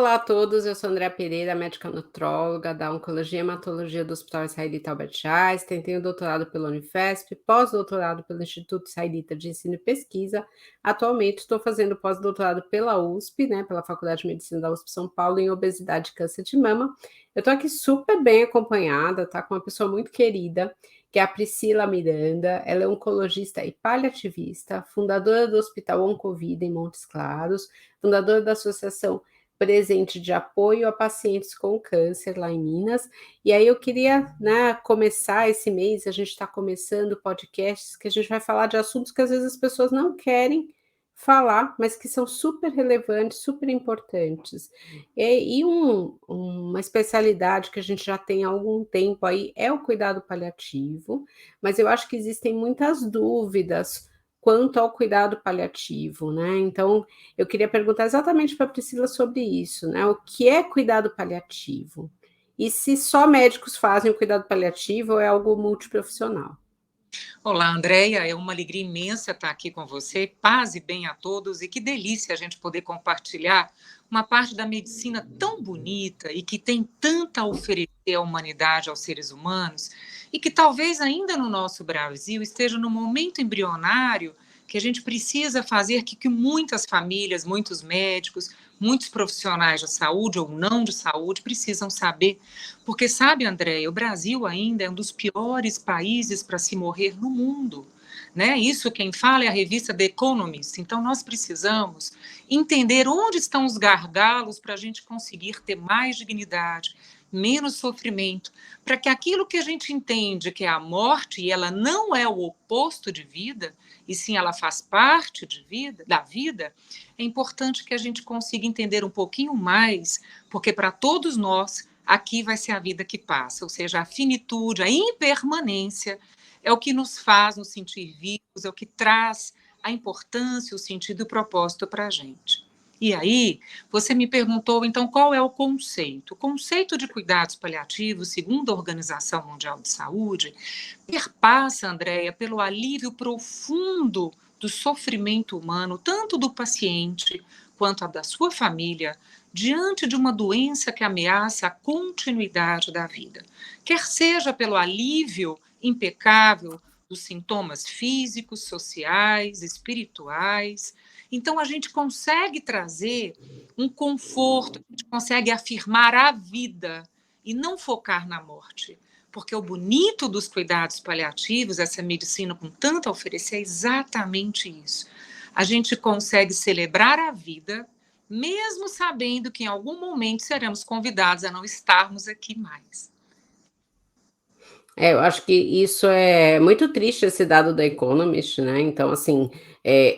Olá a todos, eu sou Andréa Pereira, médica nutróloga da Oncologia e Hematologia do Hospital Israelita Albert Einstein, tenho doutorado pela Unifesp, pós-doutorado pelo Instituto Israelita de Ensino e Pesquisa. Atualmente estou fazendo pós-doutorado pela USP, né, pela Faculdade de Medicina da USP São Paulo, em obesidade e câncer de mama. Eu estou aqui super bem acompanhada, tá, com uma pessoa muito querida, que é a Priscila Miranda. Ela é oncologista e paliativista, fundadora do Hospital Oncovida em Montes Claros, fundadora da Associação Presente de Apoio a Pacientes com Câncer, lá em Minas. E aí eu queria, né, começar esse mês, a gente está começando podcasts que a gente vai falar de assuntos que às vezes as pessoas não querem falar, mas que são super relevantes, super importantes. Uma especialidade que a gente já tem há algum tempo aí é o cuidado paliativo, mas eu acho que existem muitas dúvidas quanto ao cuidado paliativo, né? Então, eu queria perguntar exatamente para a Priscila sobre isso, né? O que é cuidado paliativo? E se só médicos fazem o cuidado paliativo ou é algo multiprofissional? Olá, Andréia, é uma alegria imensa estar aqui com você. Paz e bem a todos, e que delícia a gente poder compartilhar uma parte da medicina tão bonita e que tem tanta a oferecer à humanidade, aos seres humanos, e que talvez ainda no nosso Brasil esteja no momento embrionário que a gente precisa fazer que muitas famílias, muitos médicos, muitos profissionais de saúde ou não de saúde precisam saber. Porque sabe, Andréia, o Brasil ainda é um dos piores países para se morrer no mundo. Né? Isso quem fala é a revista The Economist. Então, nós precisamos entender onde estão os gargalos para a gente conseguir ter mais dignidade, menos sofrimento, para que aquilo que a gente entende que é a morte, e ela não é o oposto de vida, e sim ela faz parte da vida, é importante que a gente consiga entender um pouquinho mais, porque para todos nós, aqui vai ser a vida que passa, ou seja, a finitude, a impermanência, é o que nos faz nos sentir vivos, é o que traz a importância, o sentido e o propósito para a gente. E aí, você me perguntou, então, qual é o conceito? O conceito de cuidados paliativos, segundo a Organização Mundial de Saúde, perpassa, Andréia, pelo alívio profundo do sofrimento humano, tanto do paciente quanto a da sua família, diante de uma doença que ameaça a continuidade da vida. Quer seja pelo alívio impecável dos sintomas físicos, sociais, espirituais. Então, a gente consegue trazer um conforto, a gente consegue afirmar a vida e não focar na morte. Porque o bonito dos cuidados paliativos, essa medicina com tanto a oferecer, é exatamente isso. A gente consegue celebrar a vida, mesmo sabendo que em algum momento seremos convidados a não estarmos aqui mais. Eu acho que isso é muito triste, esse dado da Economist, né? Então, assim,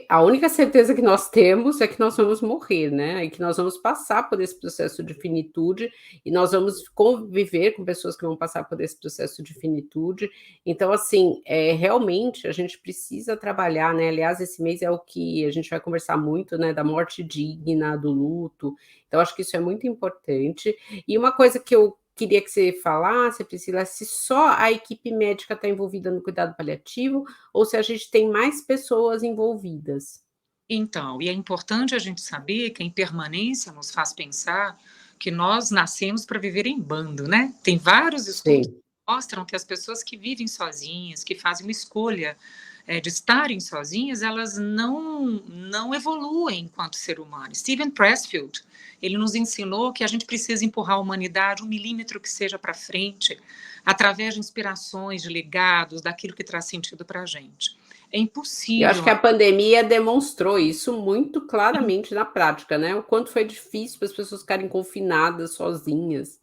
a única certeza que nós temos é que nós vamos morrer, né? E que nós vamos passar por esse processo de finitude e nós vamos conviver com pessoas que vão passar por esse processo de finitude. Então, assim, realmente a gente precisa trabalhar, né? Aliás, esse mês é o que a gente vai conversar muito, né? Da morte digna, do luto. Então, acho que isso é muito importante. E uma coisa que eu queria que você falasse, Priscila, se só a equipe médica está envolvida no cuidado paliativo ou se a gente tem mais pessoas envolvidas. Então, e é importante a gente saber que a impermanência nos faz pensar que nós nascemos para viver em bando, né? Tem vários estudos que Sim. mostram que as pessoas que vivem sozinhas, que fazem uma escolha de estarem sozinhas, elas não evoluem enquanto ser humano. Steven Pressfield, ele nos ensinou que a gente precisa empurrar a humanidade 1 milímetro que seja para frente, através de inspirações, de legados, daquilo que traz sentido para a gente. É Eu acho impossível. que a pandemia demonstrou isso muito claramente na prática, né? O quanto foi difícil para as pessoas ficarem confinadas, sozinhas.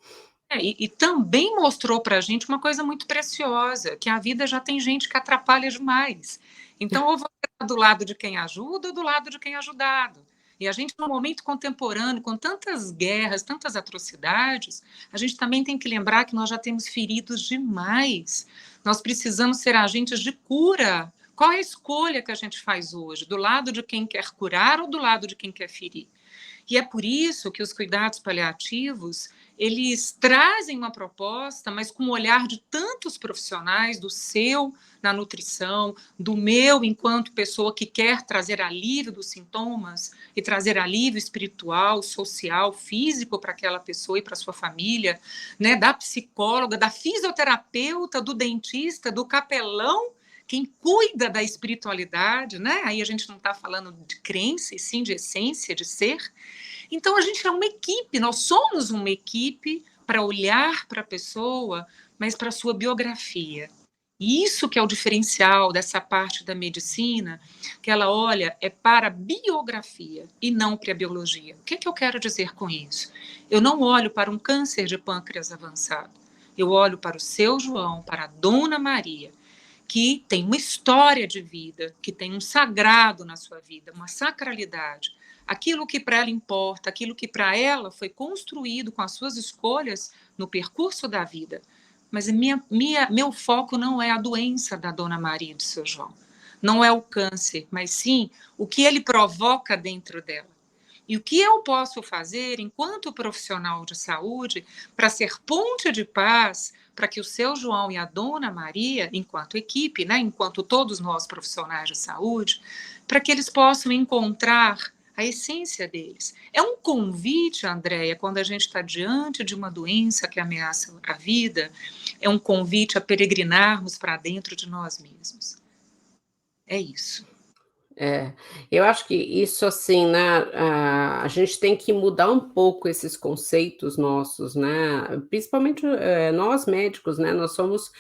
E também mostrou para a gente uma coisa muito preciosa, que a vida já tem gente que atrapalha demais. Então, ou você está do lado de quem ajuda ou do lado de quem é ajudado. E a gente, no momento contemporâneo, com tantas guerras, tantas atrocidades, a gente também tem que lembrar que nós já temos feridos demais. Nós precisamos ser agentes de cura. Qual é a escolha que a gente faz hoje? Do lado de quem quer curar ou do lado de quem quer ferir? E é por isso que os cuidados paliativos, eles trazem uma proposta, mas com o olhar de tantos profissionais, do seu na nutrição, do meu enquanto pessoa que quer trazer alívio dos sintomas e trazer alívio espiritual, social, físico para aquela pessoa e para sua família, né, da psicóloga, da fisioterapeuta, do dentista, do capelão, quem cuida da espiritualidade, né? Aí a gente não está falando de crença, e sim de essência, de ser. Então a gente é uma equipe, nós somos uma equipe para olhar para a pessoa, mas para a sua biografia. E isso que é o diferencial dessa parte da medicina, que ela olha é para a biografia e não para a biologia. O que eu quero dizer com isso? Eu não olho para um câncer de pâncreas avançado. Eu olho para o seu João, para a Dona Maria, que tem uma história de vida, que tem um sagrado na sua vida, uma sacralidade. Aquilo que para ela importa, aquilo que para ela foi construído com as suas escolhas no percurso da vida. Mas meu foco não é a doença da Dona Maria e do seu João. Não é o câncer, mas sim o que ele provoca dentro dela. E o que eu posso fazer, enquanto profissional de saúde, para ser ponte de paz, para que o seu João e a Dona Maria, enquanto equipe, né, enquanto todos nós profissionais de saúde, para que eles possam encontrar a essência deles. É um convite, Andréia, quando a gente está diante de uma doença que ameaça a vida, é um convite a peregrinarmos para dentro de nós mesmos. É isso. É, eu acho que isso assim, né, a gente tem que mudar um pouco esses conceitos nossos, né, principalmente, nós médicos, né, nós somos,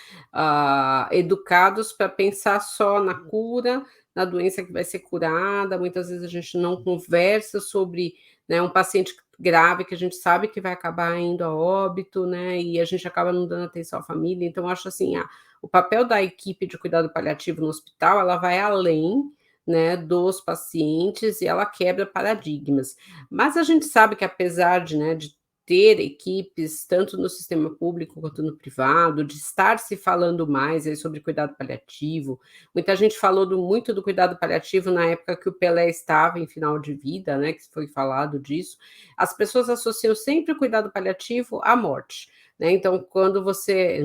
educados para pensar só na cura, na doença que vai ser curada, muitas vezes a gente não conversa sobre, né, um paciente grave que a gente sabe que vai acabar indo a óbito, né, e a gente acaba não dando atenção à família, então eu acho assim, o papel da equipe de cuidado paliativo no hospital, ela vai além, né, dos pacientes e ela quebra paradigmas. Mas a gente sabe que apesar de, né, de ter equipes tanto no sistema público quanto no privado, de estar se falando mais aí sobre cuidado paliativo, muita gente falou muito do cuidado paliativo na época que o Pelé estava em final de vida, né, que foi falado disso. As pessoas associam sempre o cuidado paliativo à morte, né, então quando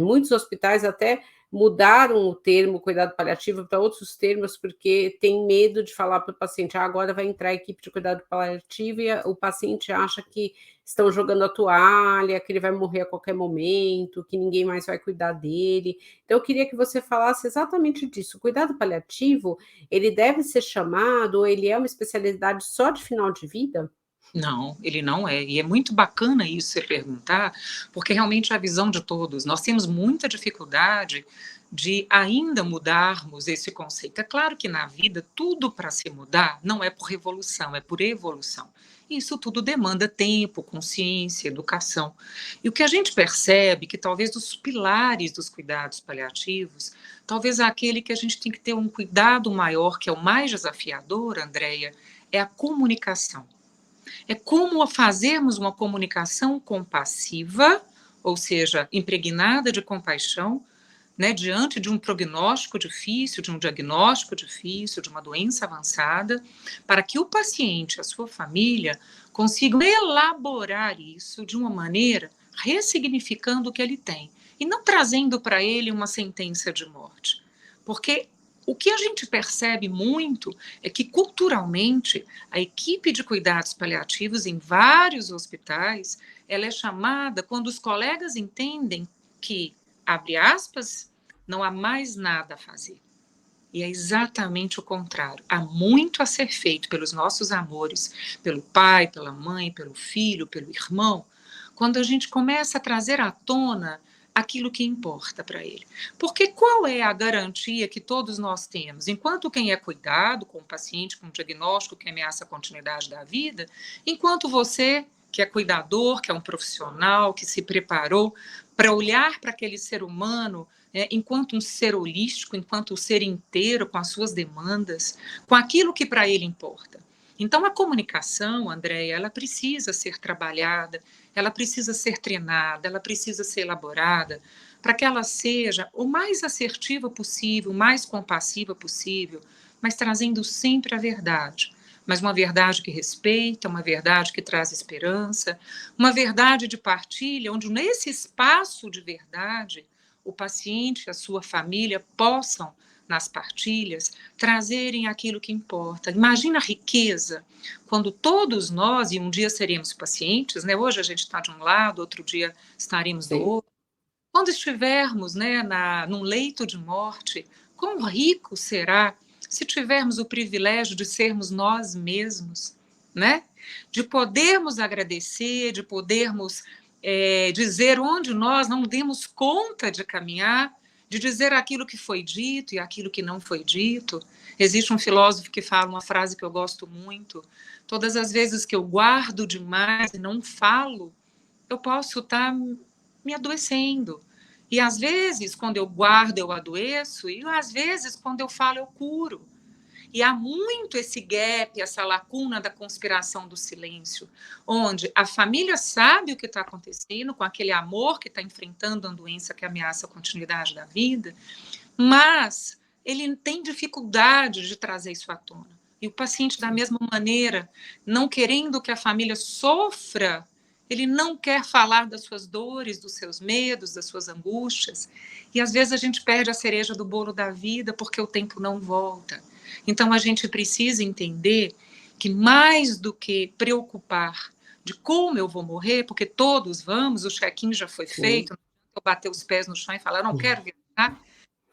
muitos hospitais até mudaram o termo cuidado paliativo para outros termos, porque tem medo de falar para o paciente: agora vai entrar a equipe de cuidado paliativo e o paciente acha que estão jogando a toalha, que ele vai morrer a qualquer momento, que ninguém mais vai cuidar dele. Então eu queria que você falasse exatamente disso. O cuidado paliativo, ele deve ser chamado ou ele é uma especialidade só de final de vida? Não, ele não é. E é muito bacana isso você perguntar, porque realmente é a visão de todos. Nós temos muita dificuldade de ainda mudarmos esse conceito. É claro que na vida, tudo para se mudar não é por revolução, é por evolução. Isso tudo demanda tempo, consciência, educação. E o que a gente percebe que talvez dos pilares dos cuidados paliativos, talvez aquele que a gente tem que ter um cuidado maior, que é o mais desafiador, Andréia, é a comunicação. É como fazermos uma comunicação compassiva, ou seja, impregnada de compaixão, né, diante de um prognóstico difícil, de um diagnóstico difícil, de uma doença avançada, para que o paciente, a sua família, consigam elaborar isso de uma maneira ressignificando o que ele tem e não trazendo para ele uma sentença de morte. Porque o que a gente percebe muito é que, culturalmente, a equipe de cuidados paliativos em vários hospitais, ela é chamada quando os colegas entendem que, abre aspas, não há mais nada a fazer. E é exatamente o contrário. Há muito a ser feito pelos nossos amores, pelo pai, pela mãe, pelo filho, pelo irmão, quando a gente começa a trazer à tona aquilo que importa para ele. Porque qual é a garantia que todos nós temos? Enquanto quem é cuidado com o paciente com um diagnóstico que ameaça a continuidade da vida, enquanto você, que é cuidador, que é um profissional, que se preparou para olhar para aquele ser humano, enquanto um ser holístico, enquanto um ser inteiro, com as suas demandas, com aquilo que para ele importa. Então, a comunicação, Andréia, ela precisa ser trabalhada, ela precisa ser treinada, ela precisa ser elaborada, para que ela seja o mais assertiva possível, o mais compassiva possível, mas trazendo sempre a verdade, mas uma verdade que respeita, uma verdade que traz esperança, uma verdade de partilha, onde nesse espaço de verdade, o paciente e a sua família possam, nas partilhas, trazerem aquilo que importa. Imagina a riqueza quando todos nós, e um dia seremos pacientes, né? Hoje a gente está de um lado, outro dia estaremos do Sim. outro. Quando estivermos, né, num leito de morte, quão rico será se tivermos o privilégio de sermos nós mesmos, né? De podermos agradecer, de podermos dizer onde nós não demos conta de caminhar, de dizer aquilo que foi dito e aquilo que não foi dito. Existe um filósofo que fala uma frase que eu gosto muito: todas as vezes que eu guardo demais e não falo, eu posso estar me adoecendo. E às vezes, quando eu guardo, eu adoeço, e às vezes, quando eu falo, eu curo. E há muito esse gap, essa lacuna da conspiração do silêncio, onde a família sabe o que está acontecendo, com aquele amor que está enfrentando uma doença que ameaça a continuidade da vida, mas ele tem dificuldade de trazer isso à tona. E o paciente, da mesma maneira, não querendo que a família sofra, ele não quer falar das suas dores, dos seus medos, das suas angústias. E às vezes a gente perde a cereja do bolo da vida porque o tempo não volta. Então a gente precisa entender que mais do que preocupar de como eu vou morrer, porque todos vamos, o check-in já foi Sim. feito, eu bater os pés no chão e falar, não quero viajar,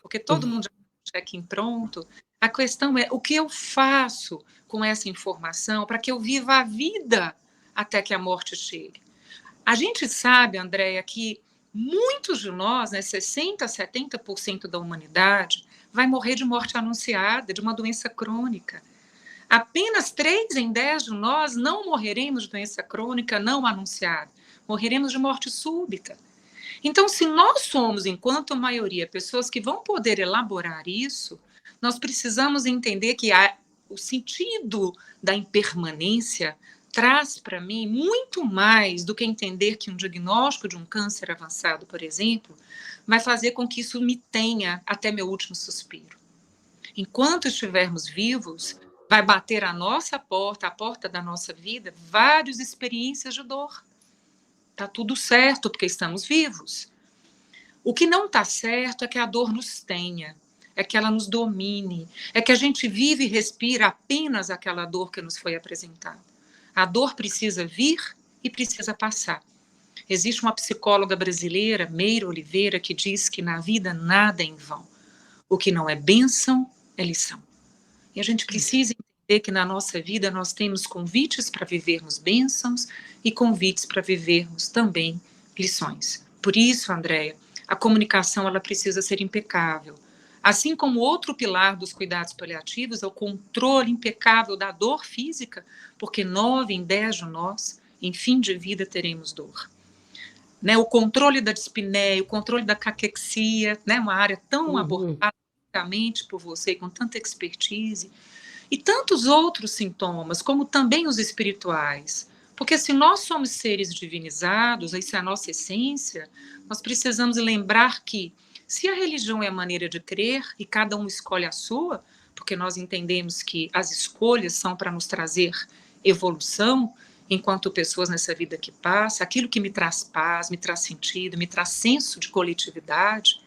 porque todo mundo já tem o check-in pronto. A questão é o que eu faço com essa informação para que eu viva a vida até que a morte chegue. A gente sabe, Andréia, que muitos de nós, né, 60%, 70% da humanidade, vai morrer de morte anunciada, de uma doença crônica. Apenas 3 em 10 de nós não morreremos de doença crônica não anunciada. Morreremos de morte súbita. Então, se nós somos, enquanto maioria, pessoas que vão poder elaborar isso, nós precisamos entender que o sentido da impermanência traz para mim muito mais do que entender que um diagnóstico de um câncer avançado, por exemplo, vai fazer com que isso me tenha até meu último suspiro. Enquanto estivermos vivos, vai bater a nossa porta, a porta da nossa vida, várias experiências de dor. Está tudo certo, porque estamos vivos. O que não está certo é que a dor nos tenha, é que ela nos domine, é que a gente vive e respira apenas aquela dor que nos foi apresentada. A dor precisa vir e precisa passar. Existe uma psicóloga brasileira, Meira Oliveira, que diz que na vida nada é em vão. O que não é bênção é lição. E a gente precisa entender que na nossa vida nós temos convites para vivermos bênçãos e convites para vivermos também lições. Por isso, Andréia, a comunicação ela precisa ser impecável. Assim como outro pilar dos cuidados paliativos é o controle impecável da dor física, porque 9 em 10 de nós, em fim de vida, teremos dor. Né, o controle da dispneia, o controle da caquexia, né, uma área tão abordada por você, com tanta expertise, e tantos outros sintomas, como também os espirituais. Porque se nós somos seres divinizados, isso é a nossa essência, nós precisamos lembrar que, se a religião é a maneira de crer, e cada um escolhe a sua, porque nós entendemos que as escolhas são para nos trazer evolução, enquanto pessoas nessa vida que passa, aquilo que me traz paz, me traz sentido, me traz senso de coletividade.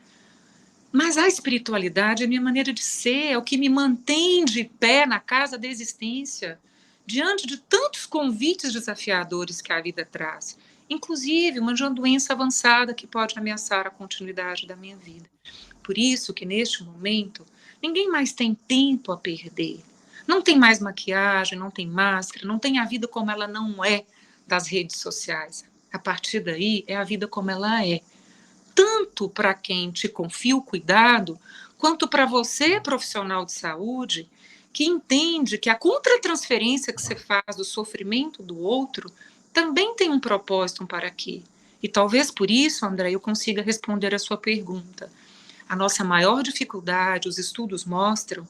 Mas a espiritualidade é a minha maneira de ser, é o que me mantém de pé na casa da existência, diante de tantos convites desafiadores que a vida traz, inclusive uma doença avançada que pode ameaçar a continuidade da minha vida. Por isso que, neste momento, ninguém mais tem tempo a perder. Não tem mais maquiagem, não tem máscara, não tem a vida como ela não é das redes sociais. A partir daí, é a vida como ela é. Tanto para quem te confia o cuidado, quanto para você, profissional de saúde, que entende que a contratransferência que você faz do sofrimento do outro também tem um propósito, um para quê. E talvez por isso, André, eu consiga responder a sua pergunta. A nossa maior dificuldade, os estudos mostram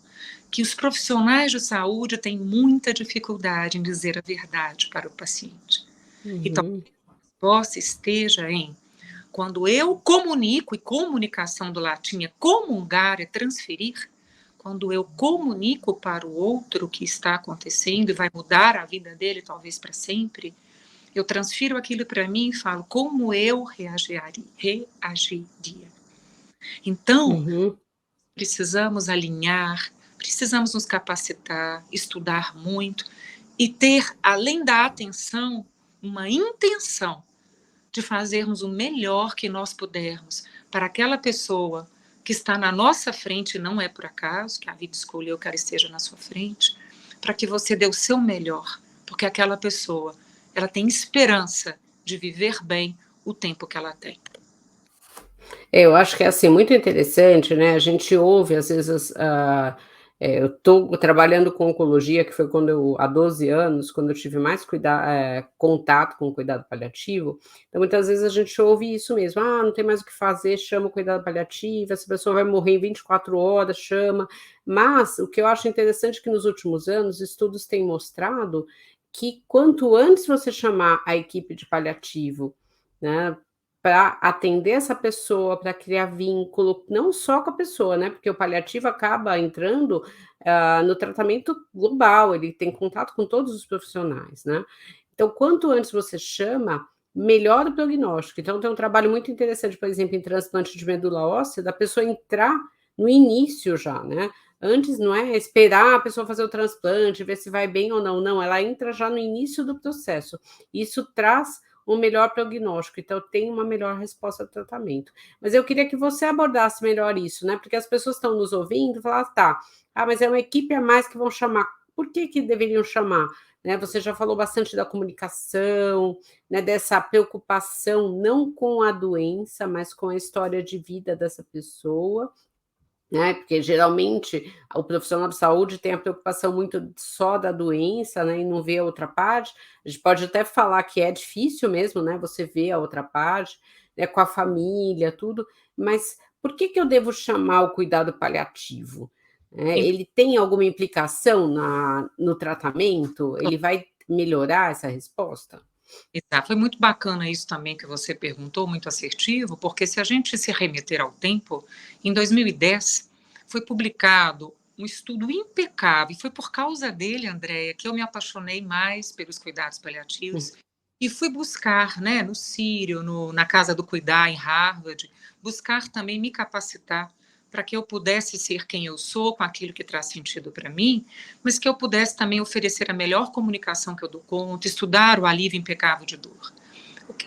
que os profissionais de saúde têm muita dificuldade em dizer a verdade para o paciente. Então, a resposta esteja em quando eu comunico, e comunicação do latim é comungar, é transferir, quando eu comunico para o outro o que está acontecendo e vai mudar a vida dele, talvez para sempre, eu transfiro aquilo para mim e falo como eu reagiria. Então, Uhum. precisamos alinhar, precisamos nos capacitar, estudar muito e ter, além da atenção, uma intenção de fazermos o melhor que nós pudermos para aquela pessoa que está na nossa frente, não é por acaso, que a vida escolheu que ela esteja na sua frente, para que você dê o seu melhor, porque aquela pessoa, ela tem esperança de viver bem o tempo que ela tem. Eu acho que é, assim, muito interessante, né, a gente ouve às vezes, eu estou trabalhando com oncologia, que foi quando eu há 12 anos, quando eu tive mais contato com o cuidado paliativo, então muitas vezes a gente ouve isso mesmo: "Ah, não tem mais o que fazer, chama o cuidado paliativo, essa pessoa vai morrer em 24 horas, chama". Mas o que eu acho interessante é que nos últimos anos, estudos têm mostrado que quanto antes você chamar a equipe de paliativo, né, para atender essa pessoa, para criar vínculo, não só com a pessoa, né, porque o paliativo acaba entrando, no tratamento global, ele tem contato com todos os profissionais, né. Então, quanto antes você chama, melhor o prognóstico. Então tem um trabalho muito interessante, por exemplo, em transplante de medula óssea, da pessoa entrar no início já, né. Antes não é esperar a pessoa fazer o transplante, ver se vai bem ou não, não, ela entra já no início do processo. Isso traz um melhor prognóstico, então tem uma melhor resposta ao tratamento. Mas eu queria que você abordasse melhor isso, né, porque as pessoas estão nos ouvindo e falam: "Ah, tá, mas é uma equipe a mais que vão chamar". Por que que deveriam chamar? Né, você já falou bastante da comunicação, né, dessa preocupação não com a doença, mas com a história de vida dessa pessoa, né, porque geralmente o profissional de saúde tem a preocupação muito só da doença, né, e não vê a outra parte. A gente pode até falar que é difícil mesmo, né, você ver a outra parte, né, com a família, tudo, mas por que que eu devo chamar o cuidado paliativo? Ele tem alguma implicação no tratamento? Ele vai melhorar essa resposta? Exato. Foi muito bacana isso também que você perguntou, muito assertivo, porque se a gente se remeter ao tempo, em 2010 foi publicado um estudo impecável, e foi por causa dele, Andréia, que eu me apaixonei mais pelos cuidados Hum. paliativos e fui buscar, né, no Sírio, na Casa do Cuidar, em Harvard, buscar também me capacitar para que eu pudesse ser quem eu sou, com aquilo que traz sentido para mim, mas que eu pudesse também oferecer a melhor comunicação que eu dou conta, estudar o alívio impecável de dor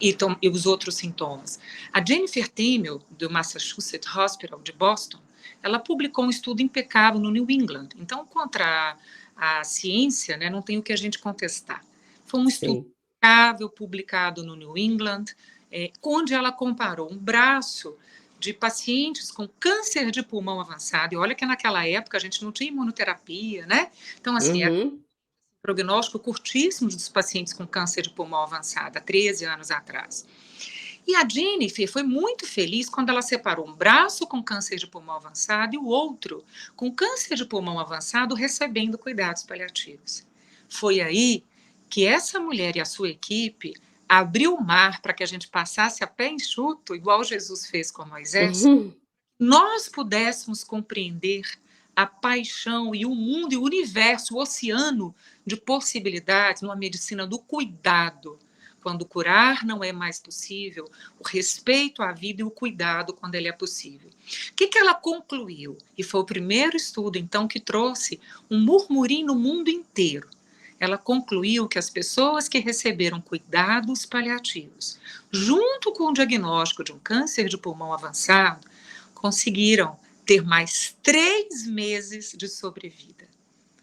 e os outros sintomas. A Jennifer Temel, do Massachusetts Hospital de Boston, ela publicou um estudo impecável no New England. Então, contra a ciência, né, não tem o que a gente contestar. Foi um estudo Sim. impecável publicado no New England, onde ela comparou um braço de pacientes com câncer de pulmão avançado, e olha que naquela época a gente não tinha imunoterapia, né? Então, assim, era Uhum. um prognóstico curtíssimo dos pacientes com câncer de pulmão avançado, há 13 anos atrás. E a Jennifer foi muito feliz quando ela separou um braço com câncer de pulmão avançado e o outro com câncer de pulmão avançado recebendo cuidados paliativos. Foi aí que essa mulher e a sua equipe abriu o mar para que a gente passasse a pé enxuto, igual Jesus fez com Moisés, Uhum. nós pudéssemos compreender a paixão e o mundo e o universo, o oceano de possibilidades numa medicina do cuidado, quando curar não é mais possível, o respeito à vida e o cuidado quando ele é possível. O que ela concluiu? E foi o primeiro estudo, então, que trouxe um murmurinho no mundo inteiro. Ela concluiu que as pessoas que receberam cuidados paliativos, junto com o diagnóstico de um câncer de pulmão avançado, conseguiram ter mais 3 meses de sobrevida,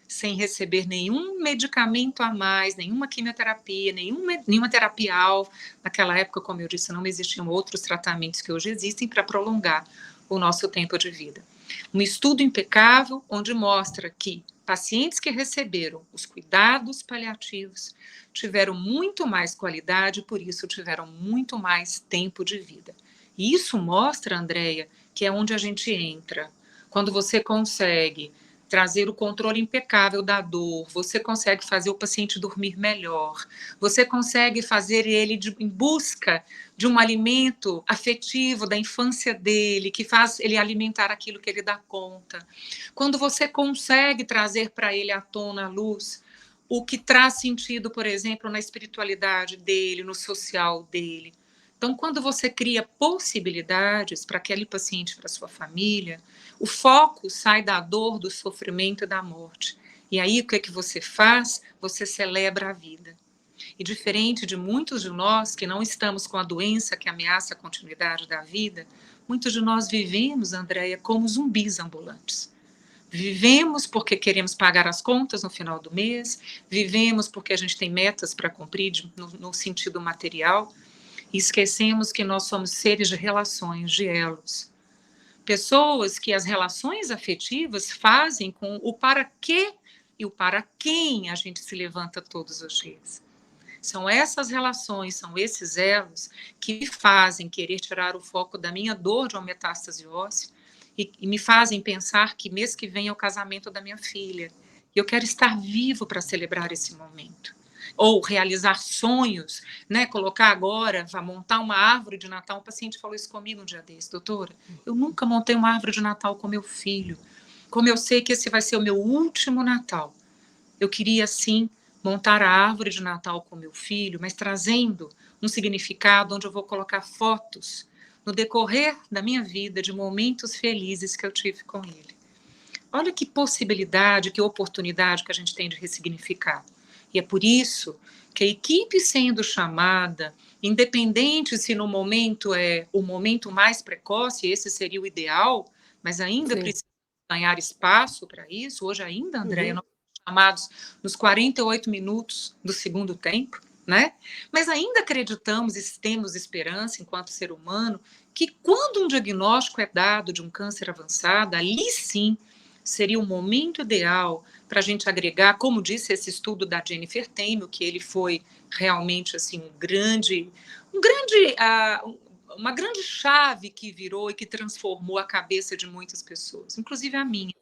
sem receber nenhum medicamento a mais, nenhuma quimioterapia, nenhuma terapia-alvo. Naquela época, como eu disse, não existiam outros tratamentos que hoje existem para prolongar o nosso tempo de vida. Um estudo impecável, onde mostra que pacientes que receberam os cuidados paliativos tiveram muito mais qualidade, por isso tiveram muito mais tempo de vida. E isso mostra, Andréia, que é onde a gente entra. Quando você consegue trazer o controle impecável da dor, você consegue fazer o paciente dormir melhor, você consegue fazer ele em busca de um alimento afetivo da infância dele, que faz ele alimentar aquilo que ele dá conta. Quando você consegue trazer para ele à tona a luz, o que traz sentido, por exemplo, na espiritualidade dele, no social dele. Então, quando você cria possibilidades para aquele paciente, para sua família, o foco sai da dor, do sofrimento e da morte. E aí, o que é que você faz? Você celebra a vida. E diferente de muitos de nós que não estamos com a doença que ameaça a continuidade da vida, muitos de nós vivemos, Andréia, como zumbis ambulantes. Vivemos porque queremos pagar as contas no final do mês, vivemos porque a gente tem metas para cumprir no sentido material, e esquecemos que nós somos seres de relações, de elos. Pessoas que as relações afetivas fazem com o para quê e o para quem a gente se levanta todos os dias. São essas relações, são esses elos que me fazem querer tirar o foco da minha dor de uma metástase óssea e me fazem pensar que mês que vem é o casamento da minha filha. E eu quero estar vivo para celebrar esse momento. Ou realizar sonhos, né? Colocar agora, vai montar uma árvore de Natal. Um paciente falou isso comigo um dia desse, doutora, eu nunca montei uma árvore de Natal com meu filho. Como eu sei que esse vai ser o meu último Natal, eu queria, sim, montar a árvore de Natal com meu filho, mas trazendo um significado onde eu vou colocar fotos no decorrer da minha vida de momentos felizes que eu tive com ele. Olha que possibilidade, que oportunidade que a gente tem de ressignificar. E é por isso que a equipe sendo chamada, independente se no momento é o momento mais precoce, esse seria o ideal, mas ainda Sim. precisa ganhar espaço para isso. Hoje ainda, Andréia, Uhum. nós somos chamados nos 48 minutos do segundo tempo, né? Mas ainda acreditamos e temos esperança, enquanto ser humano, que quando um diagnóstico é dado de um câncer avançado, ali sim seria o momento ideal para a gente agregar, como disse esse estudo da Jennifer Temel, que ele foi realmente assim uma grande chave que virou e que transformou a cabeça de muitas pessoas, inclusive a minha.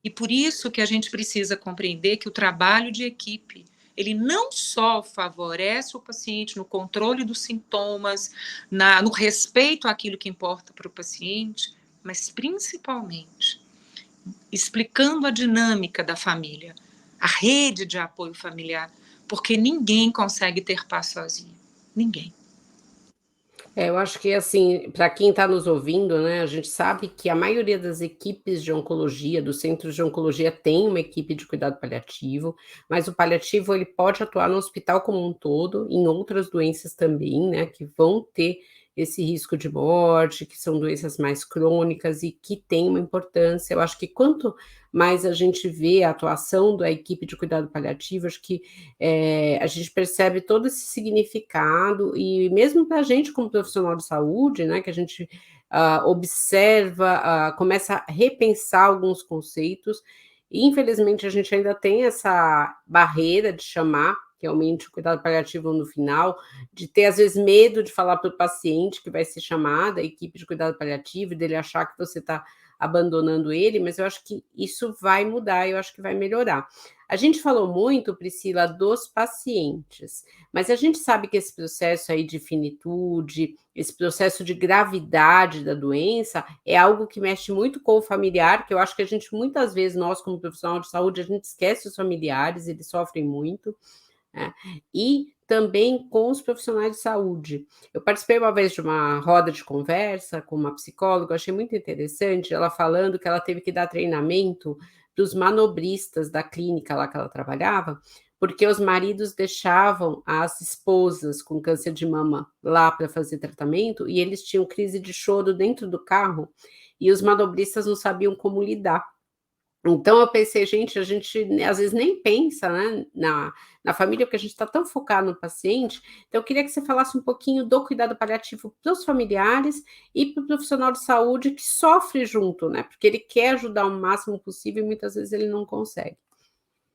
E por isso que a gente precisa compreender que o trabalho de equipe, ele não só favorece o paciente no controle dos sintomas, no respeito àquilo que importa para o paciente, mas principalmente explicando a dinâmica da família, a rede de apoio familiar, porque ninguém consegue ter paz sozinho. Ninguém. Eu acho que assim, para quem está nos ouvindo, né, a gente sabe que a maioria das equipes de oncologia, dos centros de oncologia, tem uma equipe de cuidado paliativo, mas o paliativo ele pode atuar no hospital como um todo, em outras doenças também, né, que vão ter esse risco de morte, que são doenças mais crônicas e que têm uma importância. Eu acho que quanto mais a gente vê a atuação da equipe de cuidado paliativo, acho que a gente percebe todo esse significado, e mesmo para a gente como profissional de saúde, né, que a gente observa, começa a repensar alguns conceitos, e infelizmente a gente ainda tem essa barreira de chamar realmente o cuidado paliativo no final, de ter às vezes medo de falar para o paciente que vai ser chamada, a equipe de cuidado paliativo, e dele achar que você está abandonando ele, mas eu acho que isso vai mudar, eu acho que vai melhorar. A gente falou muito, Priscila, dos pacientes, mas a gente sabe que esse processo aí de finitude, esse processo de gravidade da doença, é algo que mexe muito com o familiar, que eu acho que a gente, muitas vezes, nós como profissional de saúde, a gente esquece os familiares, eles sofrem muito, né? E também com os profissionais de saúde. Eu participei uma vez de uma roda de conversa com uma psicóloga, achei muito interessante, ela falando que ela teve que dar treinamento para os manobristas da clínica lá que ela trabalhava, porque os maridos deixavam as esposas com câncer de mama lá para fazer tratamento e eles tinham crise de choro dentro do carro e os manobristas não sabiam como lidar. Então eu pensei, gente, a gente às vezes nem pensa, né, na família, porque a gente está tão focado no paciente. Então eu queria que você falasse um pouquinho do cuidado paliativo para os familiares e para o profissional de saúde que sofre junto, né, porque ele quer ajudar o máximo possível e muitas vezes ele não consegue.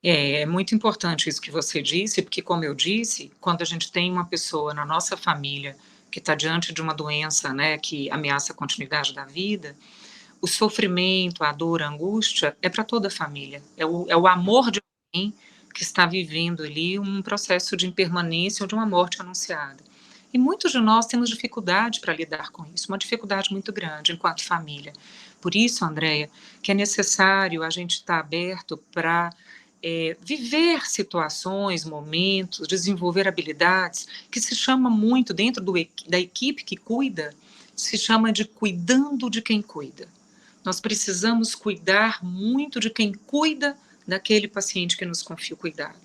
É muito importante isso que você disse, porque, como eu disse, quando a gente tem uma pessoa na nossa família que está diante de uma doença, né, que ameaça a continuidade da vida, o sofrimento, a dor, a angústia é para toda a família. É o amor de alguém que está vivendo ali um processo de impermanência ou de uma morte anunciada. E muitos de nós temos dificuldade para lidar com isso, uma dificuldade muito grande enquanto família. Por isso, Andréia, que é necessário a gente estar aberto para viver situações, momentos, desenvolver habilidades, que se chama muito, dentro da equipe que cuida, se chama de cuidando de quem cuida. Nós precisamos cuidar muito de quem cuida daquele paciente que nos confia o cuidado.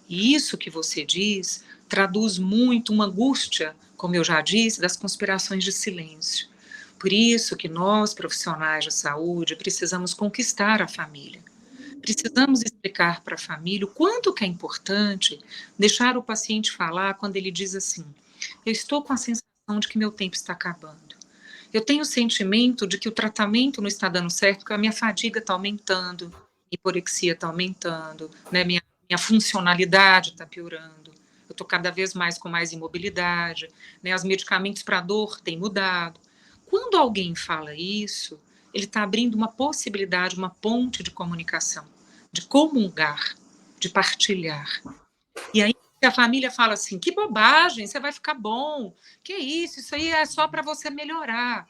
E isso que você diz traduz muito uma angústia, como eu já disse, das conspirações de silêncio. Por isso que nós, profissionais de saúde, precisamos conquistar a família. Precisamos explicar para a família o quanto que é importante deixar o paciente falar quando ele diz assim: eu estou com a sensação de que meu tempo está acabando. Eu tenho o sentimento de que o tratamento não está dando certo, porque a minha fadiga está aumentando, minha hiporexia está aumentando, né, minha funcionalidade está piorando, eu estou cada vez mais com mais imobilidade, né, os medicamentos para dor têm mudado. Quando alguém fala isso, ele está abrindo uma possibilidade, uma ponte de comunicação, de comungar, de partilhar. E aí a família fala assim: que bobagem, você vai ficar bom, que isso aí é só para você melhorar.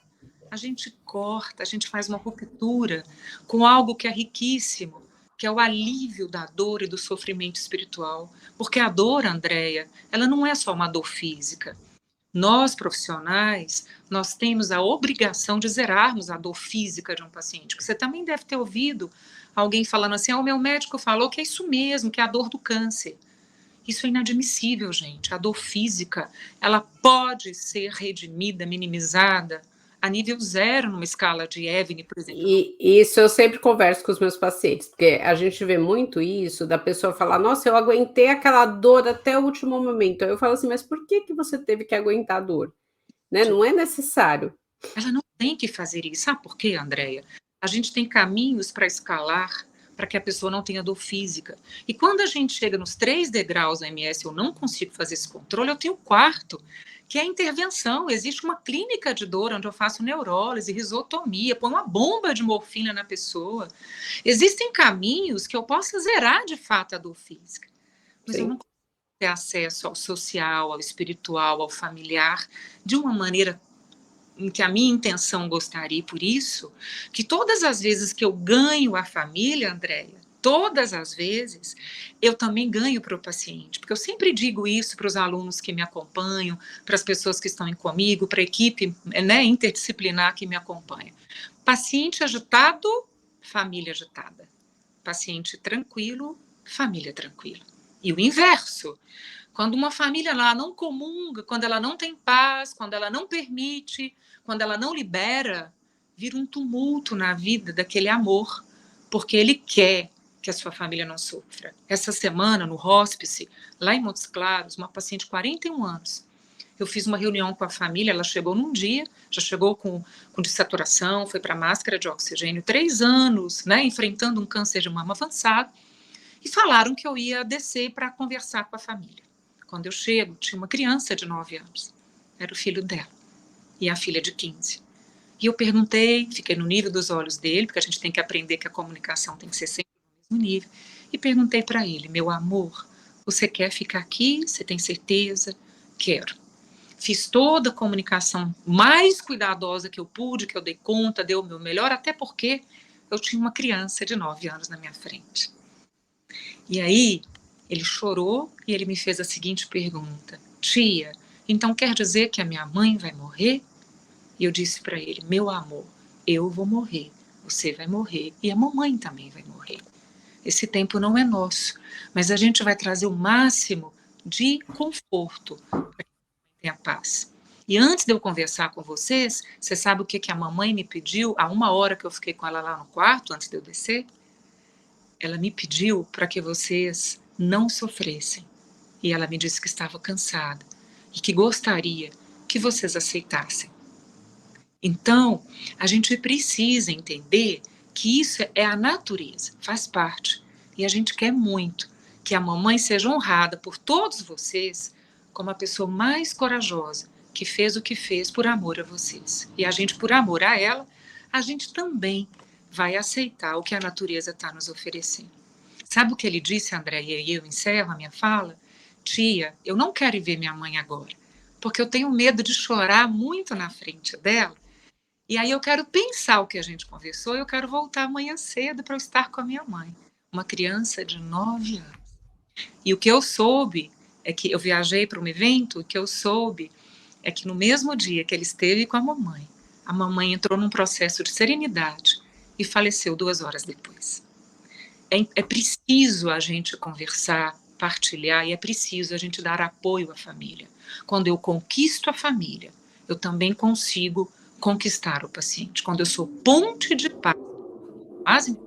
A gente corta, a gente faz uma ruptura com algo que é riquíssimo, que é o alívio da dor e do sofrimento espiritual. Porque a dor, Andréia, ela não é só uma dor física. Nós, profissionais, nós temos a obrigação de zerarmos a dor física de um paciente. Você também deve ter ouvido alguém falando assim: o meu médico falou que é isso mesmo, que é a dor do câncer. Isso é inadmissível, gente. A dor física, ela pode ser redimida, minimizada, a nível zero, numa escala de Evene, por exemplo. E isso eu sempre converso com os meus pacientes, porque a gente vê muito isso, da pessoa falar: nossa, eu aguentei aquela dor até o último momento. Aí eu falo assim: mas por que você teve que aguentar a dor? Né? Não é necessário. Ela não tem que fazer isso. Sabe por quê, Andréia? A gente tem caminhos para escalar para que a pessoa não tenha dor física. E quando a gente chega nos 3 degraus da MS, eu não consigo fazer esse controle, eu tenho o 4º, que é a intervenção. Existe uma clínica de dor onde eu faço neurólise, risotomia, põe uma bomba de morfina na pessoa. Existem caminhos que eu possa zerar de fato a dor física. Mas eu não consigo ter acesso ao social, ao espiritual, ao familiar, de uma maneira em que a minha intenção gostaria, e por isso que todas as vezes que eu ganho a família, Andréia, todas as vezes, eu também ganho para o paciente, porque eu sempre digo isso para os alunos que me acompanham, para as pessoas que estão comigo, para a equipe, né, interdisciplinar que me acompanha. Paciente agitado, família agitada. Paciente tranquilo, família tranquila. E o inverso. Quando uma família lá não comunga, quando ela não tem paz, quando ela não permite, quando ela não libera, vira um tumulto na vida daquele amor, porque ele quer que a sua família não sofra. Essa semana, no hospice, lá em Montes Claros, uma paciente de 41 anos, eu fiz uma reunião com a família, ela chegou num dia, já chegou com dessaturação, foi para máscara de oxigênio, 3 anos, né, enfrentando um câncer de mama avançado, e falaram que eu ia descer para conversar com a família. Quando eu chego, tinha uma criança de 9 anos. Era o filho dela. E a filha de 15. E eu perguntei, fiquei no nível dos olhos dele, porque a gente tem que aprender que a comunicação tem que ser sempre no mesmo nível. E perguntei para ele: meu amor, você quer ficar aqui? Você tem certeza? Quero. Fiz toda a comunicação mais cuidadosa que eu pude, que eu dei conta, dei o meu melhor, até porque eu tinha uma criança de 9 anos na minha frente. E aí, ele chorou e ele me fez a seguinte pergunta: tia, então quer dizer que a minha mãe vai morrer? E eu disse para ele: meu amor, eu vou morrer, você vai morrer e a mamãe também vai morrer. Esse tempo não é nosso, mas a gente vai trazer o máximo de conforto para que tenha paz. E antes de eu conversar com vocês, você sabe o que a mamãe me pediu a 1 hora que eu fiquei com ela lá no quarto, antes de eu descer? Ela me pediu para que vocês não sofressem. E ela me disse que estava cansada e que gostaria que vocês aceitassem. Então, a gente precisa entender que isso é a natureza, faz parte. E a gente quer muito que a mamãe seja honrada por todos vocês como a pessoa mais corajosa que fez o que fez por amor a vocês. E a gente, por amor a ela, a gente também vai aceitar o que a natureza está nos oferecendo. Sabe o que ele disse, Andréia, e eu encerro a minha fala? Tia, eu não quero ir ver minha mãe agora, porque eu tenho medo de chorar muito na frente dela. E aí eu quero pensar o que a gente conversou e eu quero voltar amanhã cedo para eu estar com a minha mãe, uma criança de 9 anos. E o que eu soube é que eu viajei para um evento, o que eu soube é que no mesmo dia que ele esteve com a mamãe entrou num processo de serenidade e faleceu 2 horas depois. É preciso a gente conversar, partilhar, e é preciso a gente dar apoio à família. Quando eu conquisto a família, eu também consigo conquistar o paciente. Quando eu sou ponte de paz, quase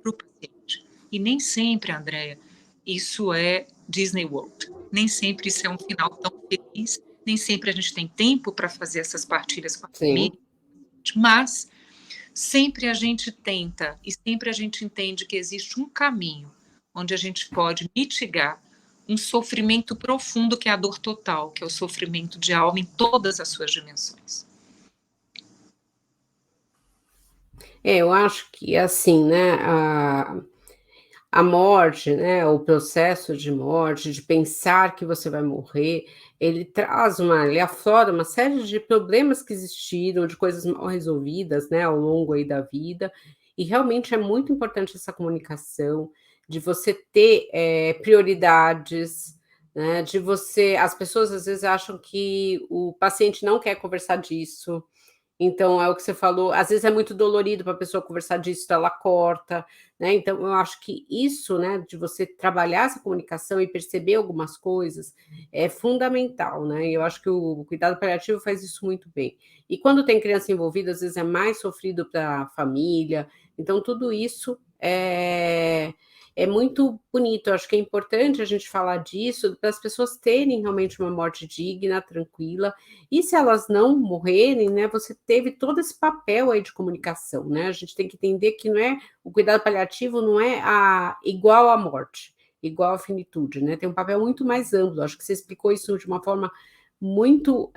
para o paciente. E nem sempre, Andréia, isso é Disney World. Nem sempre isso é um final tão feliz, nem sempre a gente tem tempo para fazer essas partilhas com a Sim. família, mas sempre a gente tenta e sempre a gente entende que existe um caminho onde a gente pode mitigar um sofrimento profundo que é a dor total, que é o sofrimento de alma em todas as suas dimensões. Eu acho que assim, né, a morte, né, o processo de morte, de pensar que você vai morrer, ele aflora uma série de problemas que existiram, de coisas mal resolvidas, né, ao longo aí da vida, e realmente é muito importante essa comunicação, de você ter, prioridades, né, de você as pessoas às vezes acham que o paciente não quer conversar disso, então é o que você falou, às vezes é muito dolorido para a pessoa conversar disso, então ela corta, né, então eu acho que isso, né, de você trabalhar essa comunicação e perceber algumas coisas, é fundamental, né, e eu acho que o cuidado paliativo faz isso muito bem. E quando tem criança envolvida, às vezes é mais sofrido para a família, então tudo isso é muito bonito, eu acho que é importante a gente falar disso, para as pessoas terem realmente uma morte digna, tranquila, e se elas não morrerem, né, você teve todo esse papel aí de comunicação, né? A gente tem que entender que não é o cuidado paliativo não é igual à morte, igual à finitude, né? Tem um papel muito mais amplo. Acho que você explicou isso de uma forma muito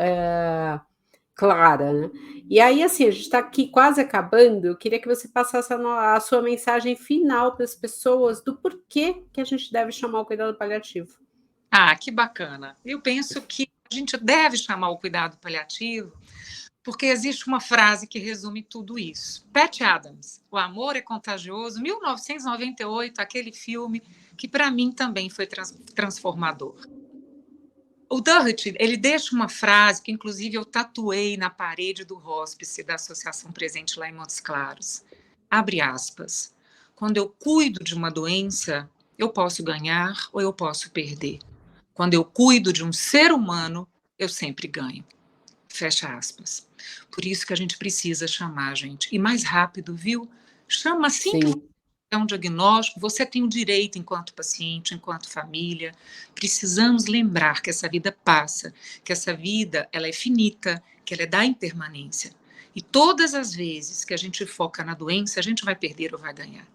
clara, né? E aí, assim, a gente está aqui quase acabando. Eu queria que você passasse a sua mensagem final para as pessoas do porquê que a gente deve chamar o cuidado paliativo. Ah, que bacana. Eu penso que a gente deve chamar o cuidado paliativo porque existe uma frase que resume tudo isso. Pat Adams, O Amor é Contagioso, 1998, aquele filme que para mim também foi transformador. O Doherty, ele deixa uma frase que inclusive eu tatuei na parede do hóspice da Associação Presente lá em Montes Claros. Abre aspas. Quando eu cuido de uma doença, eu posso ganhar ou eu posso perder. Quando eu cuido de um ser humano, eu sempre ganho. Fecha aspas. Por isso que a gente precisa chamar, gente. E mais rápido, viu? Chama assim que Sim. é um diagnóstico, você tem o direito, enquanto paciente, enquanto família. Precisamos lembrar que essa vida passa, que essa vida ela é finita, que ela é da impermanência. E todas as vezes que a gente foca na doença, a gente vai perder ou vai ganhar.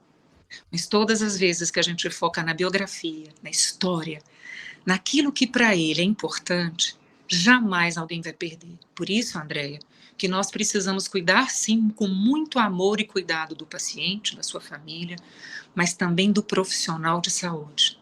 Mas todas as vezes que a gente foca na biografia, na história, naquilo que para ele é importante, jamais alguém vai perder. Por isso, Andréia, que nós precisamos cuidar sim com muito amor e cuidado do paciente, da sua família, mas também do profissional de saúde.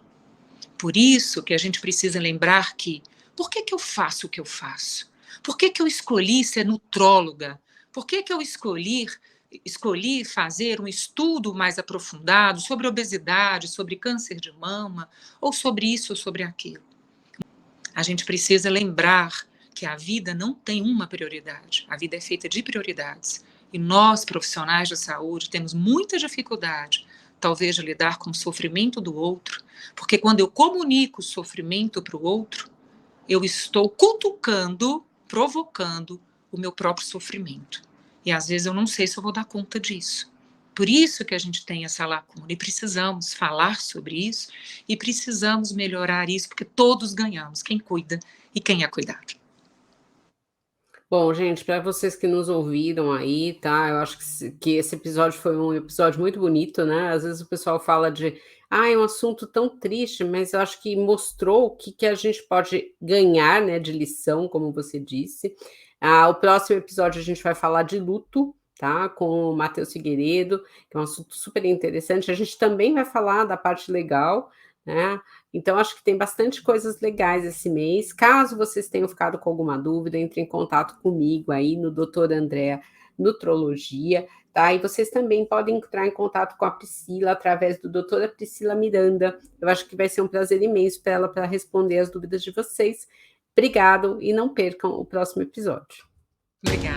Por isso que a gente precisa lembrar que, por que eu faço o que eu faço? Por que eu escolhi ser nutróloga? Por que eu escolhi fazer um estudo mais aprofundado sobre obesidade, sobre câncer de mama, ou sobre isso ou sobre aquilo? A gente precisa lembrar que a vida não tem uma prioridade, a vida é feita de prioridades. E nós, profissionais de saúde, temos muita dificuldade, talvez, de lidar com o sofrimento do outro, porque quando eu comunico o sofrimento para o outro, eu estou cutucando, provocando o meu próprio sofrimento. E às vezes eu não sei se eu vou dar conta disso. Por isso que a gente tem essa lacuna e precisamos falar sobre isso e precisamos melhorar isso, porque todos ganhamos, quem cuida e quem é cuidado. Bom, gente, para vocês que nos ouviram aí, tá? Eu acho que esse episódio foi um episódio muito bonito, né? Às vezes o pessoal fala de, é um assunto tão triste, mas eu acho que mostrou o que a gente pode ganhar, né, de lição, como você disse. O próximo episódio a gente vai falar de luto, tá? Com o Matheus Figueiredo, que é um assunto super interessante. A gente também vai falar da parte legal, né? Então, acho que tem bastante coisas legais esse mês. Caso vocês tenham ficado com alguma dúvida, entre em contato comigo aí no Doutor Andréa Nutrologia, tá? E vocês também podem entrar em contato com a Priscila através do Doutora Priscila Miranda. Eu acho que vai ser um prazer imenso para ela para responder as dúvidas de vocês. Obrigado e não percam o próximo episódio. Obrigada.